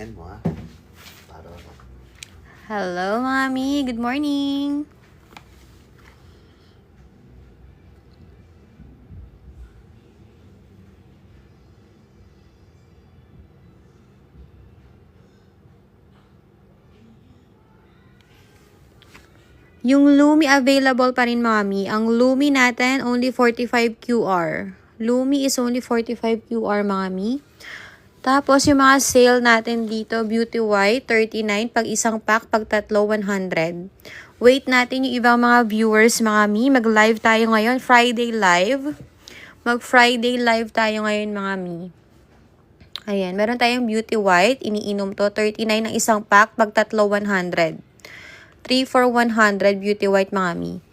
Galingan mo, ha? Para ano. Hello, Mami. Good morning. Yung Lumi available pa rin, Mami. Ang Lumi natin, only 45 QR. Lumi is only 45 QR, Mami. Tapos, yung mga sale natin dito, Beauty White, 39. Pag isang pack, pag tatlo, 100. Wait natin yung ibang mga viewers, Mami. Mag-live tayo ngayon. Friday live. Mag-Friday live tayo ngayon, Mami. Ayan, meron tayong Beauty White. Iniinom to. 39 ang isang pack, pag tatlo, 100. 3 for 100 Beauty White, Mami.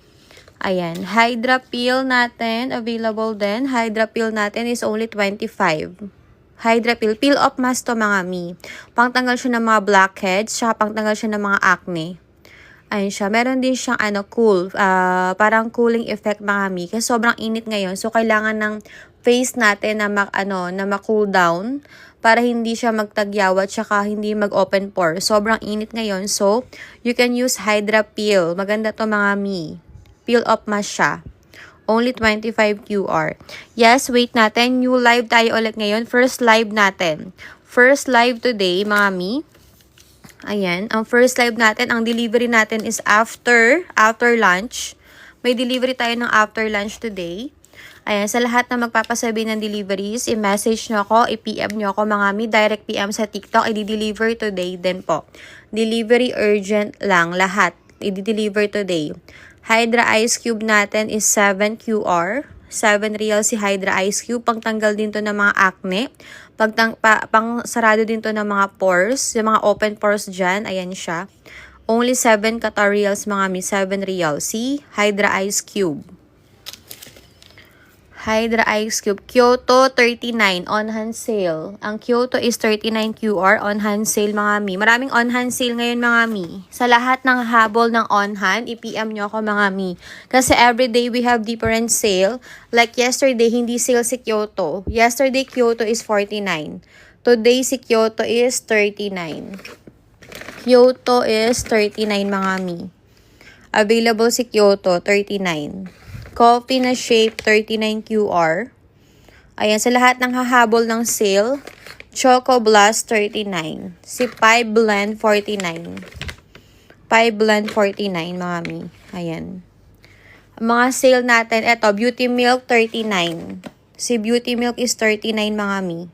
Ayan. Hydra Peel natin, available din. Hydra Peel natin is only 25. Hydra Peel. Peel off mask to, mga mi. Pangtanggal siya ng mga blackheads, tsaka pangtanggal siya ng mga acne. Ayan siya. Meron din siyang cool. Parang cooling effect, mga mi. Kasi sobrang init ngayon. So, kailangan ng face natin na ma-cool down para hindi siya magtagyawat tsaka hindi mag-open pore. Sobrang init ngayon. So, you can use Hydra Peel. Maganda to, mga mi. Peel off mask siya. Only 25 QR. Yes, wait natin. New live tayo ulit ngayon. First live natin. First live today, mga mi. Ayan. Ang first live natin, ang delivery natin is after lunch. May delivery tayo ng after lunch today. Ayan, sa lahat na magpapasabi ng deliveries, i-message nyo ako, i-PM nyo ako, mga mi, direct PM sa TikTok, i-deliver today din po. Delivery urgent lang, lahat, i-deliver today. Hydra Ice Cube natin is 7 QR. 7 real si Hydra Ice Cube. Pangtanggal din to ng mga acne. Pang sarado din to ng mga pores. Yung mga open pores dyan. Ayan siya. Only 7 Qatar reals, mga mi. 7 real. Si Hydra Ice Cube. Hydra Ice Cube. Kyoto 39 on-hand sale. Ang Kyoto is 39 QR on-hand sale, mga mi. Maraming on-hand sale ngayon, mga mi. Sa lahat ng habol ng on-hand, i-PM nyo ako, mga mi. Kasi everyday we have different sale. Like yesterday, hindi sale si Kyoto. Yesterday, Kyoto is 49. Today, si Kyoto is 39. Kyoto is 39, mga mi. Available si Kyoto, 39. Coffee na shape, 39 QR. Ayan, sa lahat ng hahabol ng sale, Choco Blast, 39. Si 5 Blend, 49. 5 Blend, 49, mga mi. Ayan. Ang mga sale natin, eto, Beauty Milk, 39. Si Beauty Milk is 39, mga mi.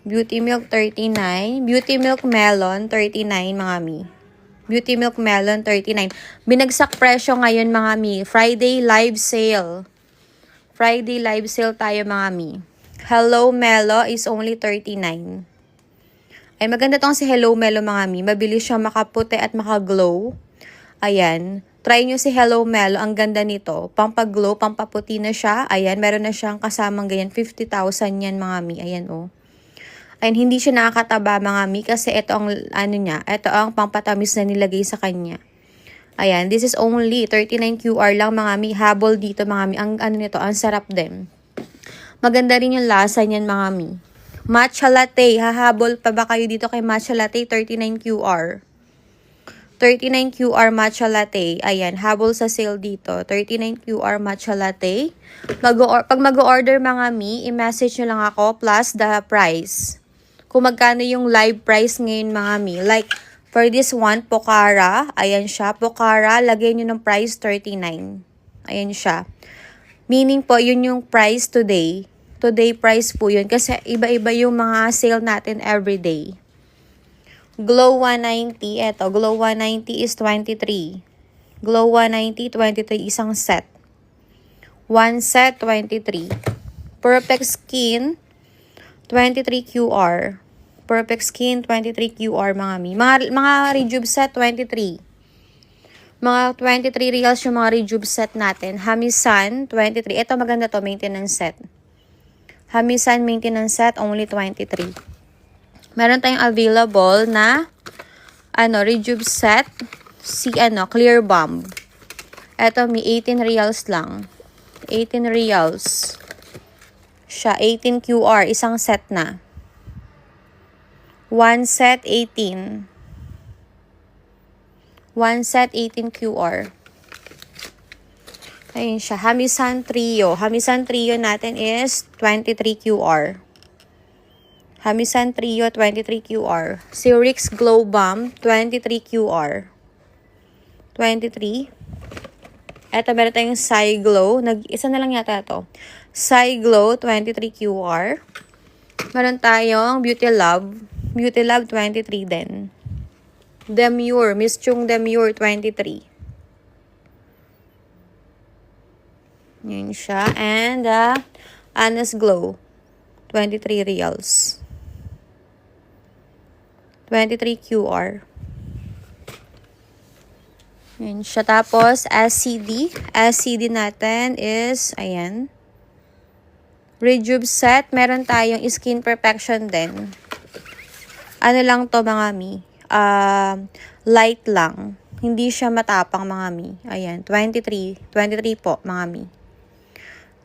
Beauty Milk, 39. Beauty Milk Melon, 39, mga mi. Beauty Milk Melon, 39. Binagsak presyo ngayon, mga mi. Friday live sale. Friday live sale tayo, mga mi. Hello Melo is only 39. Ay, maganda tong si Hello Melo, mga mi. Mabilis siya makaputi at makaglow. Ayan. Try nyo si Hello Melo. Ang ganda nito. Pampaglow, pampaputi na siya. Ayan, meron na siyang kasamang ganyan. 50,000 yan, mga mi. Ayan, oh. Ayun, hindi siya nakakataba, mga mi, kasi ito ang, ito ang pampatamis na nilagay sa kanya. Ayan, this is only 39 QR lang, mga mi. Habol dito, mga mi. Ang, nito, ang sarap din. Maganda rin yung lasa niyan, mga mi. Matcha latte. Hahabol pa ba kayo dito kay matcha latte? 39 QR. 39 QR matcha latte. Ayan, habol sa sale dito. 39 QR matcha latte. Pag mag-order, mga mi, i-message nyo lang ako plus the price. Kung magkano yung live price ngayon, mga mi. Like, for this one, Pocara. Ayan siya. Pocara, lagyan nyo ng price 39. Ayan siya. Meaning po, yun yung price today. Today price po yun. Kasi iba-iba yung mga sale natin everyday. Glow 190. Eto, Glow 190 is 23. Glow 190, 23. Isang set. One set, 23. Perfect Skin, 23 QR. Perfect Skin, 23 QR, mga mi. Mga Rejuve set, 23. Mga 23 reals yung mga Rejuve set natin. Hamisan, 23. Ito maganda to, maintenance set. Hamisan maintenance set, only 23. Meron tayong available na Rejuve set. Si Clear Bomb. Ito, may 18 reals lang. 18 reals. Siya, 18 QR, isang set na. One set 18. One set 18 QR. Ayun siya. Hamisan Trio. Hamisan Trio natin is 23 QR. Hamisan Trio 23 QR. Sirix Glow Bomb 23 QR. 23. Eto, meron tayong Psy Glow. Isa na lang yata ito. Psy Glow 23 QR. Meron tayong Beauty Love. Beauty Love 23 din. Demure. Miss Chung Demure 23. Yun siya. And Honest Glow 23 reals. 23 QR. Yun siya. Tapos, SCD. SCD natin is, ayan. Rejuve set. Meron tayong Skin Perfection din. Ano lang to mga mi? Light lang. Hindi siya matapang mga mi. Ayan. 23. 23 po mga mi.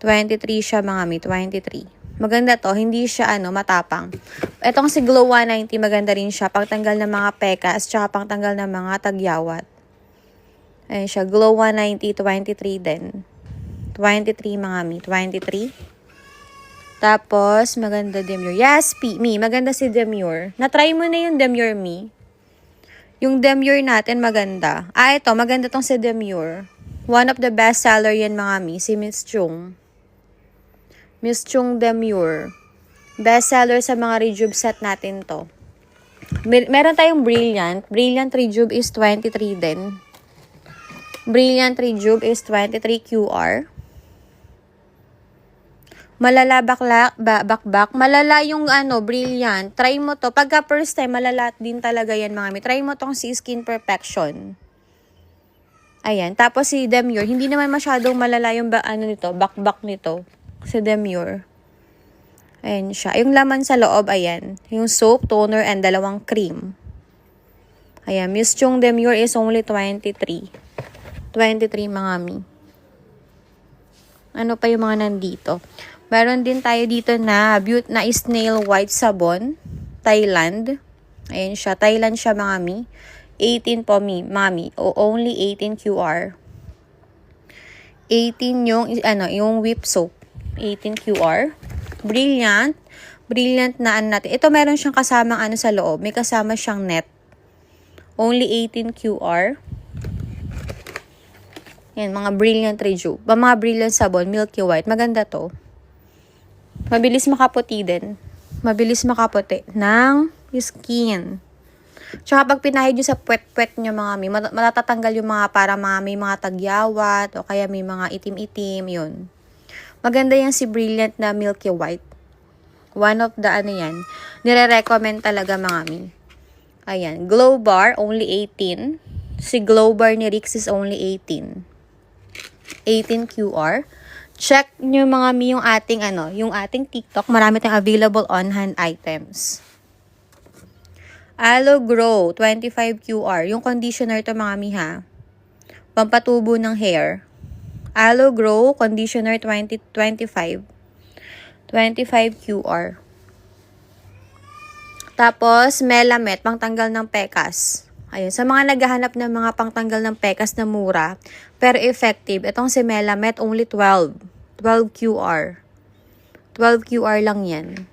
23 siya mga mi. 23. Maganda to, hindi siya matapang. Etong si Glow 190, maganda rin siya. Pagtanggal ng mga pekas, tsaka pagtanggal ng mga tagyawat. Ayan siya, Glow 190, 23 din. 23 mga mi, 23. Tapos, maganda Demure. Yes, Mi, maganda si Demure. Na-try mo na yung Demure, Mi. Yung Demure natin, maganda. Ito, maganda tong si Demure. One of the best seller yan mga mi, si Miss Chung. Miss Chung Demure. Best seller sa mga Rejuve set natin to. Meron tayong Brilliant. Brilliant Rejuve is 23 din. Brilliant Rejuve is 23 QR. Malala bakbak. Malala yung Brilliant. Try mo to. Pagka first time, malala din talaga yan mga mi. Try mo tong si Skin Perfection. Ayan. Tapos si Demure. Hindi naman masyadong malala yung bakbak nito. Si Demure. Ayan siya. Yung laman sa loob, ayan. Yung soap, toner, and dalawang cream. Ayan. Miss Chung Demure is only 23. 23 mga mi. Ano pa yung mga nandito? Meron din tayo dito na snail white sabon. Thailand. Ayan siya. Thailand siya mga mi. 18 po mi. Mami. Only 18 QR. 18 yung whip soap. 18 QR. Brilliant. Brilliant na natin. Ito meron siyang kasamang sa loob. May kasama siyang net. Only 18 QR. Yan, mga Brilliant Rejuve. Mga Brilliant sabon, milky white. Maganda to. Mabilis makaputi din. Mabilis makaputi ng skin. Tsaka pag pinahid nyo sa puwet-puwet nyo mga mi, matatatanggal yung mga para may mga tagyawat o kaya may mga itim-itim, yun. Maganda yan si Brilliant na milky white. One of the yan. Nire-recommend talaga mga mi. Ayan. Glow Bar, only 18. Si Glow Bar ni Rix is only 18. 18 QR. Check nyo mga mi yung ating TikTok. Marami tayong available on-hand items. Aloe Grow, 25 QR. Yung conditioner to mga mi ha. Pampatubo ng hair. Aloe Grow Conditioner 25 QR. Tapos, Melamet, pangtanggal ng pekas. Ayun, sa mga naghahanap ng mga pangtanggal ng pekas na mura, pero effective, itong si Melamet, only 12. 12 QR. 12 QR lang yan.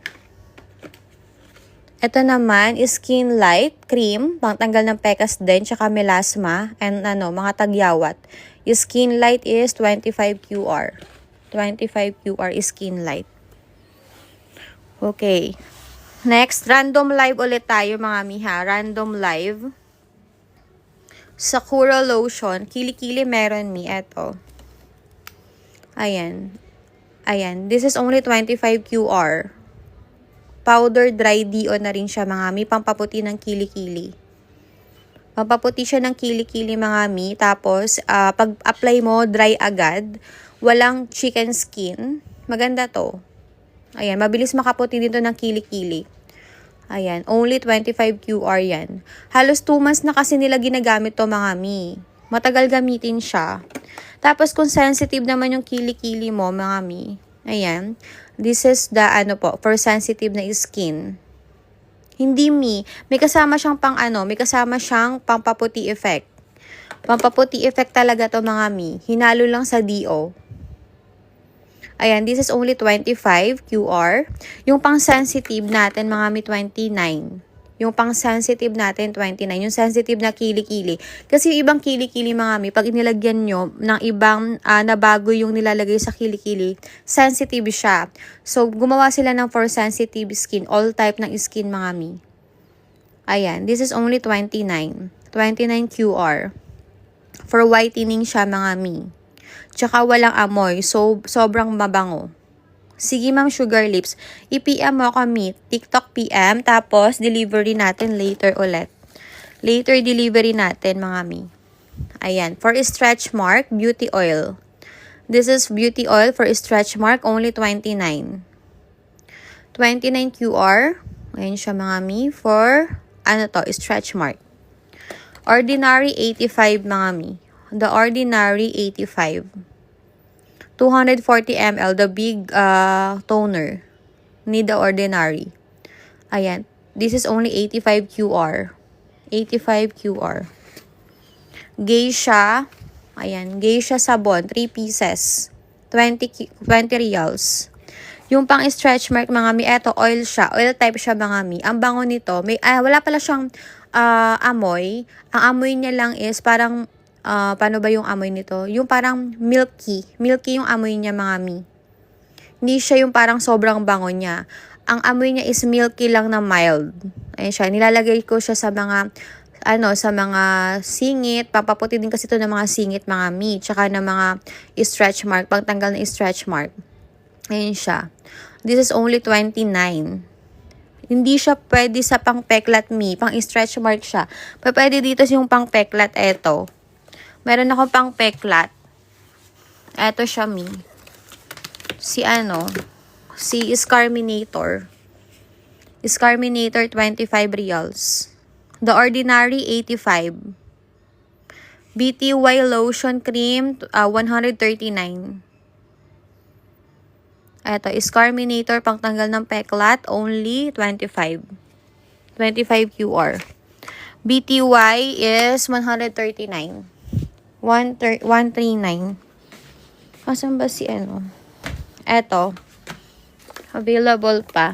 Ito naman, Skin Light Cream, pangtanggal ng pekas din, tsaka melasma, and mga tagyawat. Skin Light is 25 QR. 25 QR Skin Light. Okay. Next, random live ulit tayo mga miha. Random live. Sakura Lotion. Kili-kili meron mi. Eto. Ayan. Ayan. This is only 25 QR. Powder dry DO na rin siya mga mi. Pampaputi ng kili-kili. Pampaputi siya ng kili-kili mga mi. Tapos, pag-apply mo, dry agad. Walang chicken skin. Maganda to. Ayan, mabilis makaputi dito ng kili-kili. Ayan, only 25 QR yan. Halos 2 months na kasi nila ginagamit to mga mi. Matagal gamitin siya. Tapos, kung sensitive naman yung kili-kili mo mga mi. Ayan. This is the for sensitive na skin. Hindi me. May kasama siyang may kasama siyang pampaputi effect. Pampaputi effect talaga to mga me. Hinalo lang sa DO. Ayan, this is only 25 QR. Yung pang-sensitive natin mga me 29. Yung pang-sensitive natin, 29. Yung sensitive na kili-kili. Kasi yung ibang kili-kili mga mi, pag inilagyan nyo ng ibang na bago yung nilalagay sa kili-kili, sensitive siya. So, gumawa sila ng for sensitive skin. All type ng skin mga mi. Ayan, this is only 29. 29 QR. For whitening siya mga mi. Tsaka walang amoy. So, sobrang mabango. Sige ma'am Sugar Lips, i-PM mo kami, TikTok PM, tapos delivery natin later ulit. Later delivery natin mga mi. Ayan, for stretch mark, beauty oil. This is beauty oil for stretch mark, only 29. 29 QR. Ayan siya mga mi, for, stretch mark. Ordinary 85 mga mi. The ordinary 85. 240 ml, the big toner. Need the ordinary. Ayan. This is only 85 QR. 85 QR. Geisha. Ayan. Geisha sabon. 3 pieces. 20 reals. Yung pang stretch mark mga mi, eto oil siya. Oil type siya mga mi. Ang bango nito, wala pala siyang amoy. Ang amoy niya lang is parang paano ba yung amoy nito? Yung parang milky. Milky yung amoy niya mga mi. Hindi siya yung parang sobrang bango niya. Ang amoy niya is milky lang na mild. Ayan siya. Nilalagay ko siya sa mga sa mga singit. Papaputi din kasi ito ng mga singit mga mi. Tsaka ng mga stretch mark. Pagtanggal ng stretch mark. Ayan siya. This is only 29. Hindi siya pwede sa pang peklat mi. Pang stretch mark siya. Pwede dito yung pang peklat. Eto. Meron akong pang peklat. Eto siya mi. Si Scarminator. Scarminator 25 reals. The ordinary 85. BTY lotion cream 139. Eto, Scarminator pangtanggal ng peklat only 25. 25 QR. BTY is 139. 139. Asan ba si Eto. Available pa.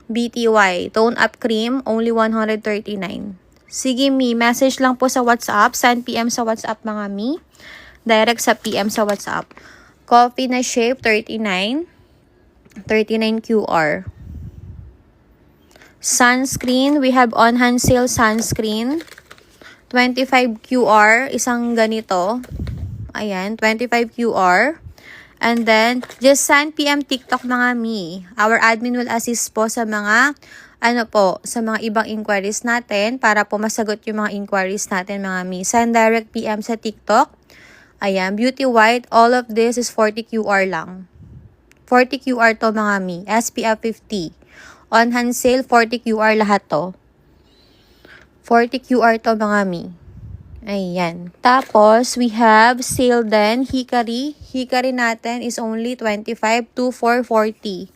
BTY. Tone Up Cream. Only 139. Sige mi. Message lang po sa WhatsApp. Send PM sa WhatsApp mga mi. Direct sa PM sa WhatsApp. Coffee na shape. 39. 39 QR. Sunscreen. We have on hand sale sunscreen. 25 QR, isang ganito. Ayan, 25 QR. And then, just send PM TikTok mga mi. Our admin will assist po sa mga, sa mga ibang inquiries natin para po masagot yung mga inquiries natin mga mi. Send direct PM sa TikTok. Ayan, Beauty White, all of this is 40 QR lang. 40 QR to mga mi. SPF 50. On hand sale, 40 QR lahat to. 40 QR to mga mi. Ayan. Tapos, we have sale din. Hikari. Hikari natin is only 25 to 440.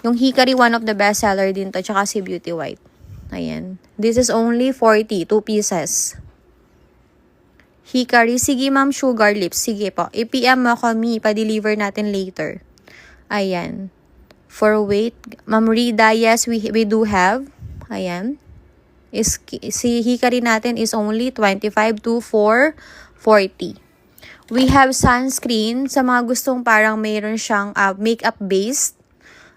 Yung Hikari, one of the best seller din to. Tsaka si Beauty White. Ayan. This is only 40. 2 pieces. Hikari. Sige, ma'am, Sugar Lips. Sige po. I-PM mo kami. Pa-deliver natin later. Ayan. For weight. Ma'am Rida, yes, we do have. Ayan. Si Hikari natin is only 25 to 440. We have sunscreen. Sa mga gustong parang mayroon siyang makeup based.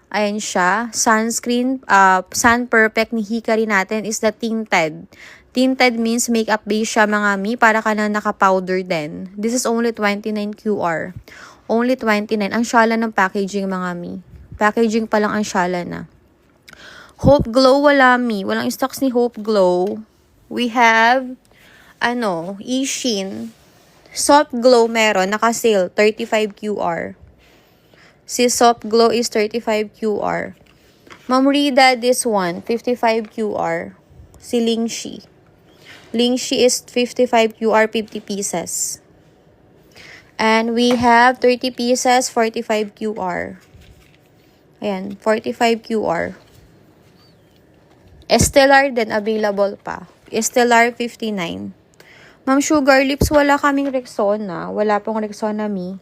Ayan siya. Sunscreen. Sun Perfect ni Hikari natin is the tinted. Tinted means makeup based siya mga mi. Para ka na naka-powder din. This is only 29 QR. Only 29. Ang syala ng packaging mga mi. Packaging pa lang ang syala na. Hope Glow wala mi. Walang stocks ni Hope Glow. We have, Ishin. Soft Glow meron. Naka-sale. 35 QR. Si Soft Glow is 35 QR. Ma'am Rida, this one. 55 QR. Si Lingshi. Lingshi is 55 QR, 50 pieces. And we have 30 pieces, 45 QR. Ayan, 45 QR. Estelar din, available pa. Estelar 59. Ma'am, Sugar Lips, wala kaming Rexona. Wala pong Rexona, Mi.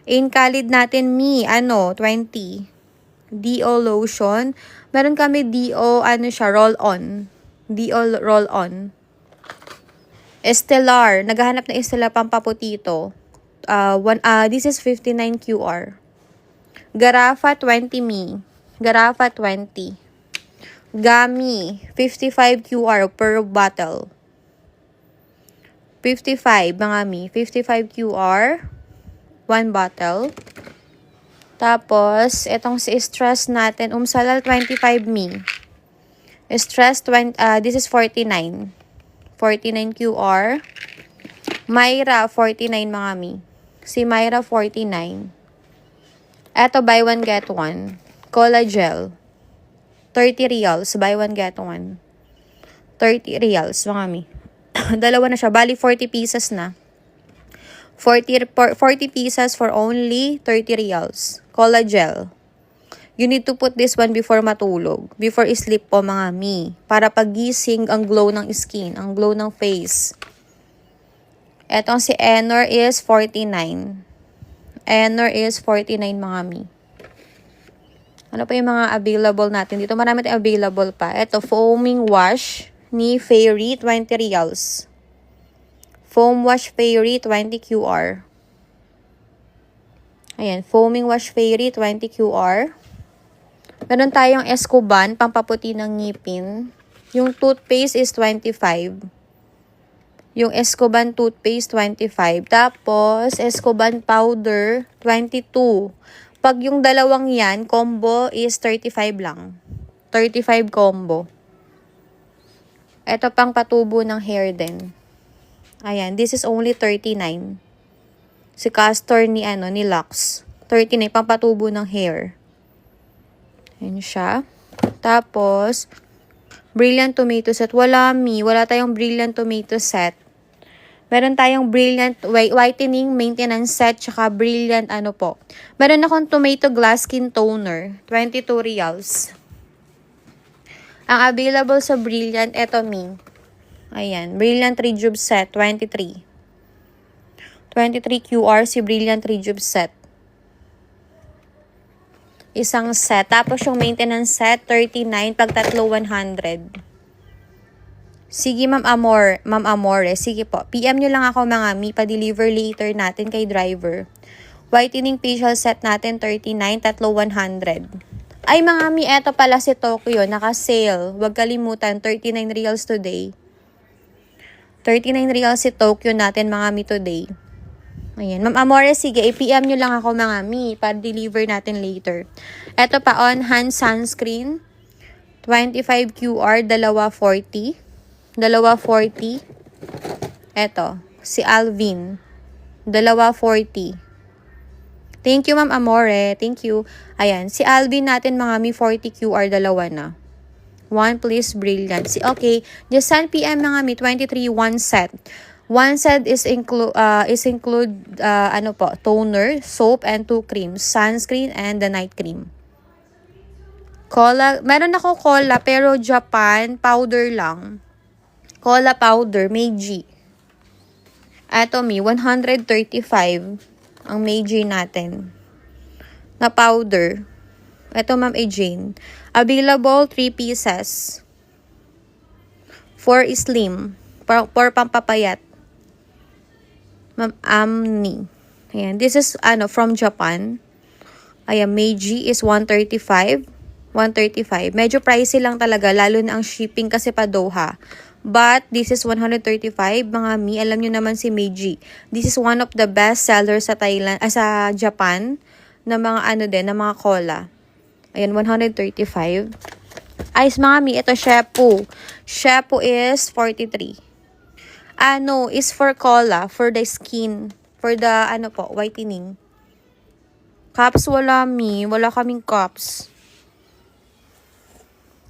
Incalid natin, Mi, 20. DO lotion. Meron kami DO, roll-on. DO roll-on. Estelar. Naghahanap na Estelar pampaputito. This is 59 QR. Garafa 20, Mi. Garafa 20. Gami, 55 QR per bottle. 55, mga Mi. 55 QR. 1 bottle. Tapos, itong si Stress natin, Umsalal 25, Mi. Stress, this is 49. 49 QR. Myra, 49, mga Mi. Si Myra, 49. Eto, buy one, get one. Cola Gel. 30 reals. Buy one, get one. 30 reals, mga Mi. Dalawa na siya. Bali, 40 pieces na. 40 pieces for only 30 reals. Cola Gel. You need to put this one before matulog. Before sleep po, mga Mi. Para pagising ang glow ng skin. Ang glow ng face. Etong si Enor is 49. Enor is 49, mga Mi. Ano pa yung mga available natin? Dito marami tayong available pa. Ito, foaming wash ni Fairy, 20 reals. Foam wash Fairy, 20 QR. Ayan, foaming wash Fairy, 20 QR. Meron tayong Escoban, pampaputi ng ngipin. Yung toothpaste is 25. Yung Escoban toothpaste, 25. Tapos, Escoban powder, 22. Pag yung dalawang yan, combo is 35 lang. 35 combo. Ito pang patubo ng hair din. Ayan, this is only 39. Si Castor ni Lux. 39, pang patubo ng hair. Ayan siya. Tapos, Brilliant Tomato Set. Wala tayong Brilliant Tomato Set. Meron tayong Brilliant Whitening Maintenance Set, tsaka Brilliant Meron akong Tomato Glass Skin Toner, 22 reals. Ang available sa Brilliant, eto Mi. Ayan, Brilliant Rejuve Set, 23. 23 QR si Brilliant Rejuve Set. Isang set. Tapos yung maintenance set, 39, pag tatlo 100. Sige, Ma'am Amore. Sige po. PM nyo lang ako, mga Mi. Pa-deliver later natin kay driver. Whitening facial set natin, 39. Tatlo 100. Ay, mga Mi, eto pala si Tokyo. Naka-sale. Huwag kalimutan. 39 reals today. 39 reals si Tokyo natin, mga Mi, today. Ayan. Ma'am Amore, sige. I-PM nyo lang ako, mga Mi. Pa-deliver natin later. Eto pa, on-hand sunscreen. 25 QR. Dalawa 40. Dalawa 40. Eto, si Alvin. Dalawa 40. Thank you, Ma'am Amore. Thank you. Ayan, si Alvin natin, mga Mi, 40 QR, dalawa na. 1 please, Brilliant. Okay, just send PM, mga Mi, 23, 1 set. 1 set is include toner, soap, and 2 creams. Sunscreen and the night cream. Cola, meron ako cola, pero Japan, powder lang. Cola powder, Meiji. Ito, Mi, 135 ang Meiji natin. Na powder. Ito, Ma'am Jane. Available, 3 pieces. 4 slim. 4 pampapayat. Ma'am Amni. Ayan. This is, from Japan. Ayan, Meiji is 135. 135. Medyo pricey lang talaga, lalo na ang shipping kasi pa Doha. But, this is 135. Mga Mi, alam nyo naman si Meiji. This is one of the best sellers sa sa Japan, na mga na mga cola. Ayan, 135. Ayos, mga Mi, ito shampoo. Shampoo is 43. Is for cola, for the skin, for the, whitening. Cups, wala, Mi. Wala kaming cups.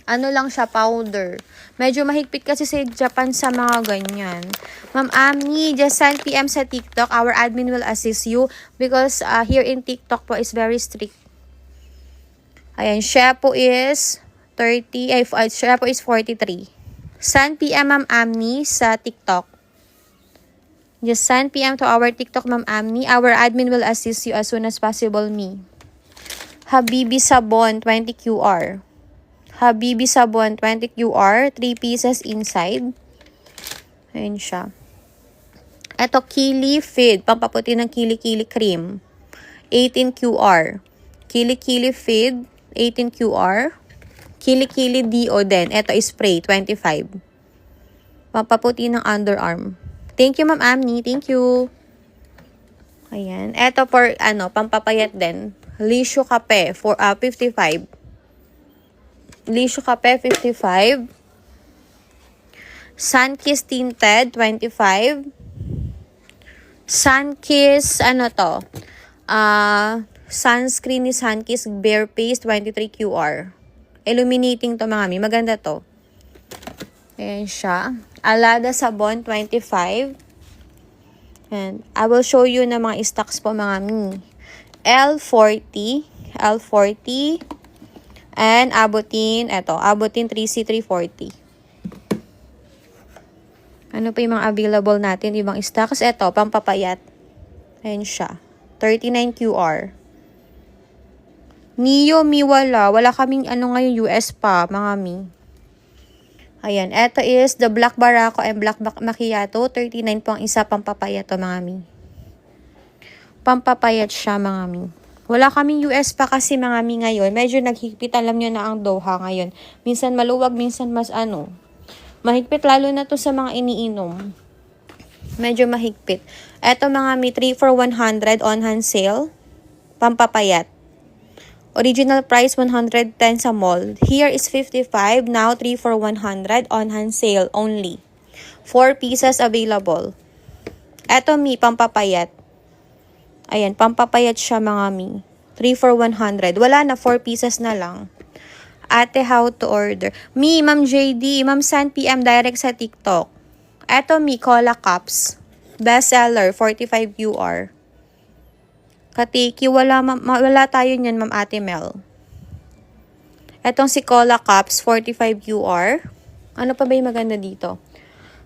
Lang siya, powder. Medyo mahigpit kasi sa Japan sa mga ganyan. Ma'am Amni, just send PM sa TikTok. Our admin will assist you because here in TikTok po is very strict. Ayan, shampoo is 30, siya po is 43. Send PM Ma'am Amni sa TikTok. Just send PM to our TikTok, Ma'am Amni. Our admin will assist you as soon as possible, me. Habibi Sabon, 20 QR. Habibi Sabon, 20 QR. 3 pieces inside. Ayan siya. Ito, Kili Feed. Pampaputi ng Kili Cream. 18 QR. Kili Feed, 18 QR. Kili Dio din. Ito, spray, 25. Pampaputi ng underarm. Thank you, Ma'am Amni. Thank you. Ayan. Ito for, pampapayat din. Lisho Kape, 55. Lisho Kape, 55. Sunkiss Tinted, 25. Sunkiss, sunscreen ni Sunkiss Bare Paste, 23 QR. Illuminating to, mga mi. Maganda to. Ayan siya. Alada Sabon, 25. And I will show you na mga stocks po, mga mi. L40. And Abutin, Abutin 3C 340. Ano pa yung mga available natin? Ibang stocks. Ito, pampapayat. Ayan siya. 39 QR. Mio, wala. Wala kaming ngayon US pa, mga mi. Ayan, ito is the Black Barako and Black Macchiato. 39 po ang isa, pampapayat to, mga mi. Pampapayat siya, mga mi. Wala kaming US pa kasi, mga mi, ngayon. Medyo naghigpit, alam nyo na ang Doha ngayon. Minsan maluwag, minsan mas mahigpit, lalo na to sa mga iniinom. Medyo mahigpit. Ito, mga mi, 3 for 100 on hand sale. Pampapayat. Original price 110 sa mall. Here is 55. Now 3 for 100 on hand sale only. 4 pieces available. Eto mi, pampapayat. Ayan, pampapayat siya, mga mi. 3 for 100. Wala na, 4 pieces na lang. Ate, how to order? Mi, Ma'am JD, Ma'am send PM direct sa TikTok. Eto mi, Cola Cups. Bestseller, 45 QR. Katiki, wala tayo niyan, Ma'am Ate Mel. Etong si Cola Cups, 45 QR. Ano pa ba yung maganda dito?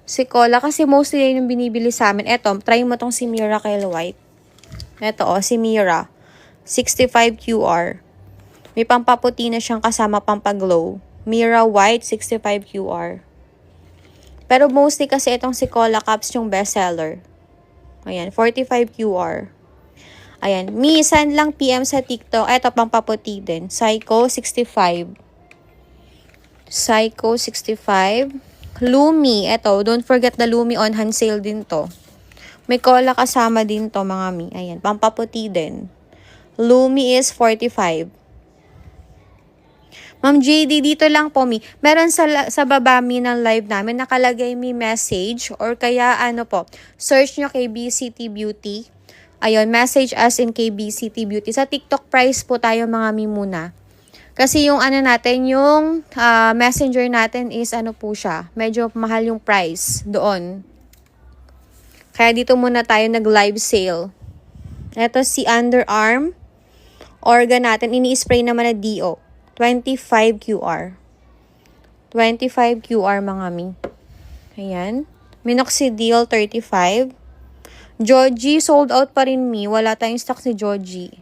Si Cola, kasi mostly yun yung binibili sa amin. Eto, try mo tong si Miracle White. Eto, si Mira. 65 QR. May pampaputi na siyang kasama pampaglow. Mira White, 65 QR. Pero mostly kasi itong si Cola Cups yung bestseller. Ayan, 45 QR. Ayan, mi, send lang PM sa TikTok. Ito, pampaputi din. Psycho 65. Psycho 65. Lumi, ito, don't forget the Lumi on hand sale din to. May cola kasama din to, mga mi. Ayan, pampaputi din. Lumi is 45. Ma'am JD, dito lang po, mi. Meron sa baba, mi, ng live namin, nakalagay mi message or kaya search nyo kay BCT Beauty. Ayun, message us in KBCT Beauty. Sa TikTok price po tayo, mga mi, muna. Kasi yung natin, yung messenger natin is po siya. Medyo mahal yung price doon. Kaya dito muna tayo nag-live sale. Ito si underarm. Organ natin, ini-spray naman na DO. 25 QR. 25 QR, mga mi. Ayan. Minoxidil, 35. Joji, sold out pa rin, mi. Wala tayong stock si Joji.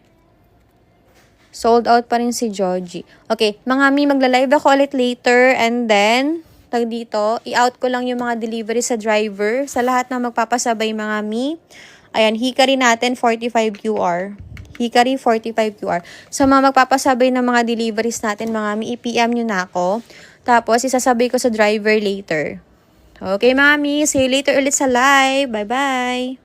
Sold out pa rin si Joji. Okay, mga mi, magla-live ako ulit later. And then, dito, i-out ko lang yung mga delivery sa driver. Sa lahat na magpapasabay, mga mi. Ayan, Hikari natin, 45 QR. Hikari, 45 QR. Sa mga magpapasabay ng mga deliveries natin, mga mi, i-PM nyo na ako. Tapos, isasabay ko sa driver later. Okay, mga mi. See you later ulit sa live. Bye-bye.